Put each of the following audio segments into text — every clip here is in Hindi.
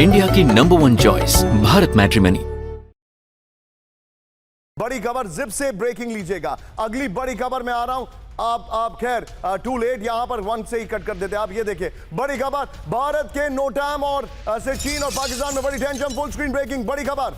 इंडिया की #1 चॉइस भारत मैट्रिमनी। बड़ी खबर जिप से ब्रेकिंग लीजिएगा। अगली बड़ी खबर में आ रहा हूं। आप खैर टू लेट, यहां पर वन से ही कट कर देते। आप ये देखिए बड़ी खबर, भारत के नोटाम और से चीन और पाकिस्तान में बड़ी टेंशन। फुल स्क्रीन ब्रेकिंग बड़ी खबर।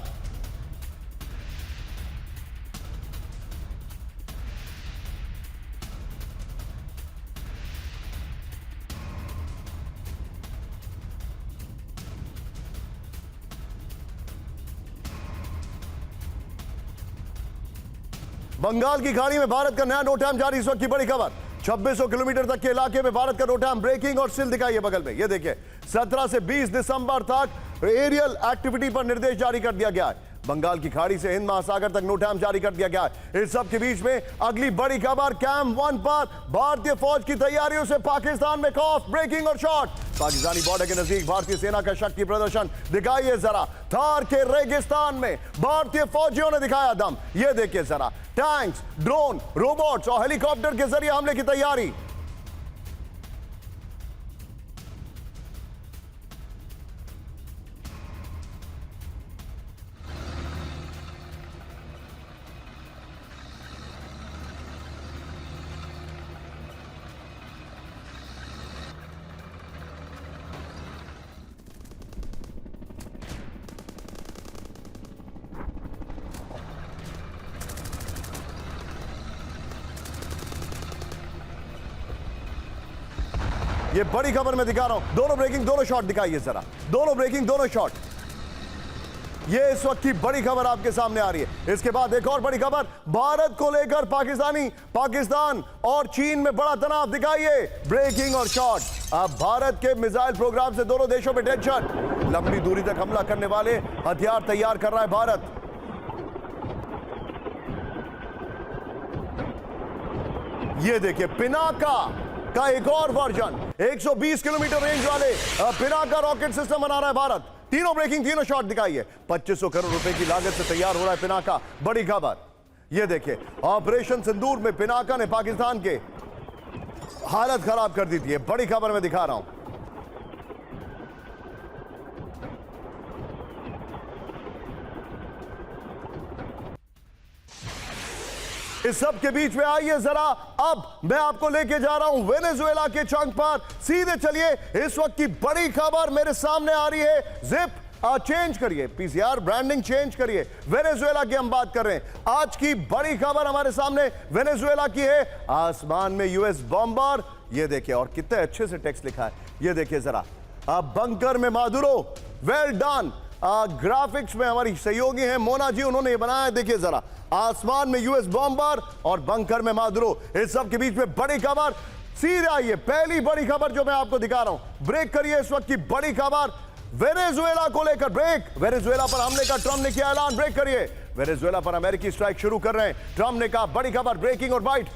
बंगाल की खाड़ी में भारत का नया नोटाम जारी। इस वक्त की बड़ी खबर, 2600 किलोमीटर तक के इलाके में भारत का नोटाम ब्रेकिंग और सिल दिखाइए बगल में। ये देखिए 17 से 20 दिसंबर तक एरियल एक्टिविटी पर निर्देश जारी कर दिया गया है। बंगाल की खाड़ी से हिंद महासागर तक नोटाम जारी कर दिया गया है। इस सब के बीच में अगली बड़ी खबर, कैंप 1 पर भारतीय फौज की तैयारियों से पाकिस्तान में खौफ। ब्रेकिंग और शॉट, पाकिस्तानी बॉर्डर के नजदीक भारतीय सेना का शक्ति प्रदर्शन दिखाइए जरा। थार के रेगिस्तान में भारतीय फौजियों ने दिखाया दम। ये देखिए जरा, टैंक्स, ड्रोन, रोबोट्स और हेलीकॉप्टर के जरिए हमले की तैयारी। ये बड़ी खबर मैं दिखा रहा हूं। दोनों ब्रेकिंग, दोनों शॉट दिखाइए जरा। दोनों ब्रेकिंग, दोनों शॉट। ये इस वक्त की बड़ी खबर आपके सामने आ रही है। इसके बाद एक और बड़ी खबर, भारत को लेकर पाकिस्तान और चीन में बड़ा तनाव दिखाइए। ब्रेकिंग और शॉट। अब भारत के मिसाइल प्रोग्राम से दोनों देशों में टेंशन। लंबी दूरी तक हमला करने वाले हथियार तैयार कर रहा है भारत। ये देखिए पिनाका का एक और वर्जन, 120 किलोमीटर रेंज वाले पिनाका रॉकेट सिस्टम बना रहा है भारत। तीनों ब्रेकिंग, तीनों शॉट दिखाइए। 2500 करोड़ रुपए की लागत से तैयार हो रहा है पिनाका। बड़ी खबर, ये देखिए ऑपरेशन सिंदूर में पिनाका ने पाकिस्तान के हालत खराब कर दी थी। बड़ी खबर मैं दिखा रहा हूं। इस सब के बीच में आइए जरा, अब मैं आपको लेके जा रहा हूं वेनेजुएला के चंक पर। सीधे चलिए, इस वक्त की बड़ी खबर मेरे सामने आ रही है। जिप चेंज करिए, पीसीआर ब्रांडिंग चेंज करिए। वेनेजुएला की हम बात कर रहे हैं। आज की बड़ी खबर हमारे सामने वेनेजुएला की है। आसमान में यूएस बॉम्बर। ये देखिए, और कितने अच्छे से टेक्स्ट लिखा है। ये देखिए जरा, बंकर में मादुरो, वेल डन। ग्राफिक्स में हमारी सहयोगी हैं मोना जी, उन्होंने ये बनाया है। देखिए जरा, आसमान में यूएस बॉम्बर और बंकर में मादुरो। इस सब के बीच में बड़ी खबर। सीधे आइए, पहली बड़ी खबर जो मैं आपको दिखा रहा हूं। ब्रेक करिए, इस वक्त की बड़ी खबर वेनेजुएला को लेकर। ब्रेक, वेनेजुएला पर हमले का ट्रंप ने किया ऐलान। ब्रेक करिए, वेनेजुएला पर अमेरिकी स्ट्राइक शुरू कर रहे हैं। ट्रंप ने कहा बड़ी खबर, ब्रेकिंग और बाइट।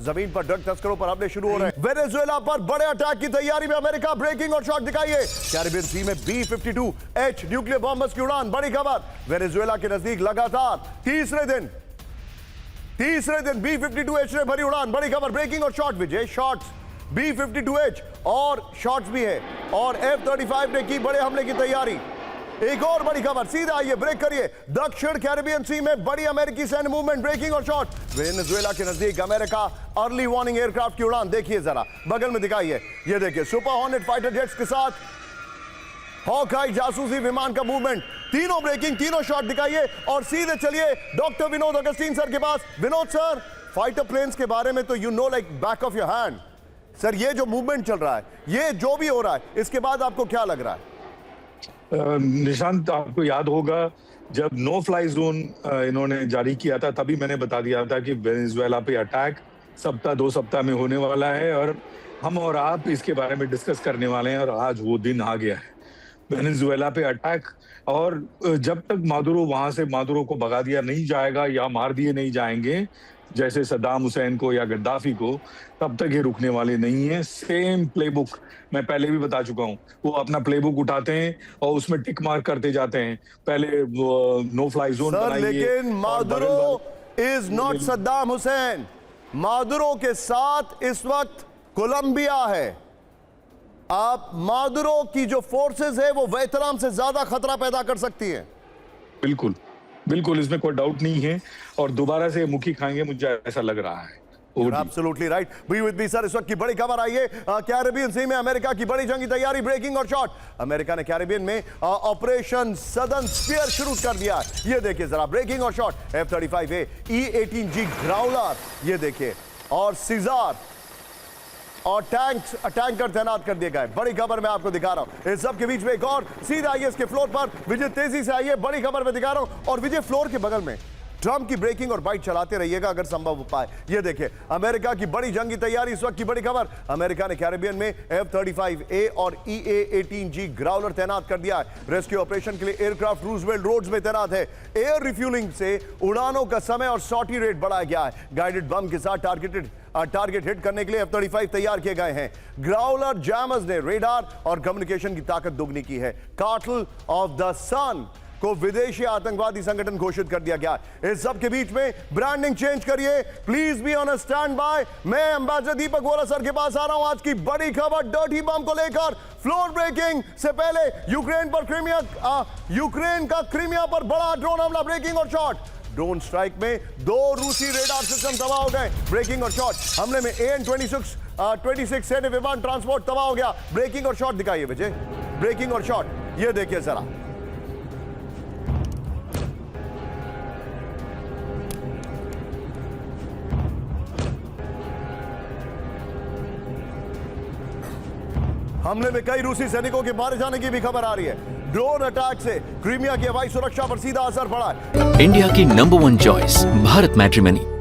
जमीन पर ड्रग तस्करों पर हमले शुरू हो रहे हैं। वेनेजुएला पर बड़े अटैक की तैयारी में अमेरिका। ब्रेकिंग और शॉट दिखाइए। कैरिबियन सी में B-52H न्यूक्लियर बॉम्बर्स की उड़ान। बड़ी खबर, वेनेजुएला के नजदीक लगातार तीसरे दिन B-52H ने भरी उड़ान। बड़ी खबर, ब्रेकिंग और शॉट। विजय, शॉट्स B-52H और शॉट्स भी है, और F-35 ने की बड़े हमले की तैयारी। एक और बड़ी खबर, सीधा आइए, ब्रेक करिए। दक्षिण कैरिबियन सी में बड़ी अमेरिकी सैन्य मूवमेंट। ब्रेकिंग और शॉट। वेनेजुएला के नजदीक अमेरिका अर्ली वार्निंग एयरक्राफ्ट की उड़ान। देखिए जरा, बगल में दिखाइए। ये देखिए सुपर हॉर्नेट फाइटर जेट्स के साथ हॉकआई जासूसी विमान का मूवमेंट। तीनों ब्रेकिंग, तीनों शॉट दिखाइए। और सीधे चलिए डॉक्टर विनोद अगस्तीन सर के पास। विनोद सर, फाइटर प्लेन्स के बारे में तो you know like back of your hand. Sir, ये जो मूवमेंट चल रहा है, ये जो भी हो रहा है, इसके बाद आपको क्या लग रहा है? निशांत, आपको याद होगा जब नो फ्लाई जोन इन्होंने जारी किया था, तभी मैंने बता दिया था कि वेनेजुएला पे अटैक सप्ताह 2 सप्ताह में होने वाला है, और हम और आप इसके बारे में डिस्कस करने वाले हैं। और आज वो दिन आ गया है, वेनेजुएला पे अटैक। और जब तक मादुरो को भगा दिया नहीं जाएगा या मार दिए नहीं जाएंगे, जैसे सद्दाम हुसैन को या गद्दाफी को, तब तक ये रुकने वाले नहीं है। सेम प्लेबुक मैं पहले भी बता चुका हूँ। वो अपना प्लेबुक उठाते हैं और उसमें टिक मार्क करते जाते हैं। पहले वो नो फ्लाई जोन बनाइए। लेकिन Maduro is not Saddam Hussain. Maduro के साथ इस वक्त कोलंबिया है। आप मादुरो की जो फोर्सेस है वो वियतनाम से ज्यादा खतरा पैदा कर सकती है। बिल्कुल बिल्कुल, इसमें कोई डाउट नहीं है और दोबारा से मुखी खाएंगे, मुझे ऐसा लग रहा है। Absolutely right. Be with me, sir. इस वक्त की बड़ी खबर आई है कैरेबियन सी में अमेरिका की बड़ी जंगी तैयारी, ब्रेकिंग और शॉट। अमेरिका ने कैरेबियन में ऑपरेशन सदर्न स्फीयर शुरू कर दिया है। ये देखिए जरा, ब्रेकिंग और शॉट F-35A E-18G ग्राउलर, ये देखिए, और सीजार और टैंकर तैनात कर दिए गए। बड़ी खबर मैं आपको दिखा रहा हूं। इस सब के बीच में एक और सीधा आइए इसके फ्लोर पर। विजय तेजी से आइए, बड़ी खबर मैं दिखा रहा हूं। और विजय फ्लोर के बगल में ट्रम्प की ब्रेकिंग और बाइट चलाते रहिएगा अगर संभव हो पाए। ये देखिए अमेरिका की बड़ी जंगी तैयारी, इस वक्त की बड़ी खबर। अमेरिका ने कैरेबियन में F-35A और EA-18G ग्राउलर तैनात कर दिया है। रेस्क्यू ऑपरेशन के लिए एयरक्राफ्ट रूजवेल्ट रोड्स में तैनात है। एयर रिफ्यूलिंग से उड़ानों का समय और सॉर्टी रेट बढ़ाया गया है। गाइडेड बम के साथ टारगेट हिट करने के लिए F-35 तैयार किए गए हैं। ग्राउलर जैमर्स ने रेडार और कम्युनिकेशन की ताकत दोगुनी की है। काटल ऑफ द सन को विदेशी आतंकवादी संगठन घोषित कर दिया गया। इस सब के बीच में ब्रांडिंग चेंज करिए, please be on stand by. मैं एम्बेसडर दीपक वोरा सर के पास आ रहा हूं आज की बड़ी खबर डर्टी बम को लेकर। फ्लोर ब्रेकिंग से पहले यूक्रेन का क्रीमिया पर बड़ा ड्रोन हमला, ब्रेकिंग और शॉट। ड्रोन स्ट्राइक में 2 रूसी रेडार सिस्टम तबाह हो गए। ब्रेकिंग और शॉट हमले में AN-26 सैन्य विमान ट्रांसपोर्ट तबाह हो गया। ब्रेकिंग और शॉट दिखाइए विजय, ब्रेकिंग और शॉट, ये देखिए जरा। हमले में कई रूसी सैनिकों के मारे जाने की भी खबर आ रही है। ड्रोन अटैक से क्रीमिया की हवाई सुरक्षा पर सीधा असर पड़ा है। इंडिया की नंबर 1 चॉइस भारत मैट्रिमनी।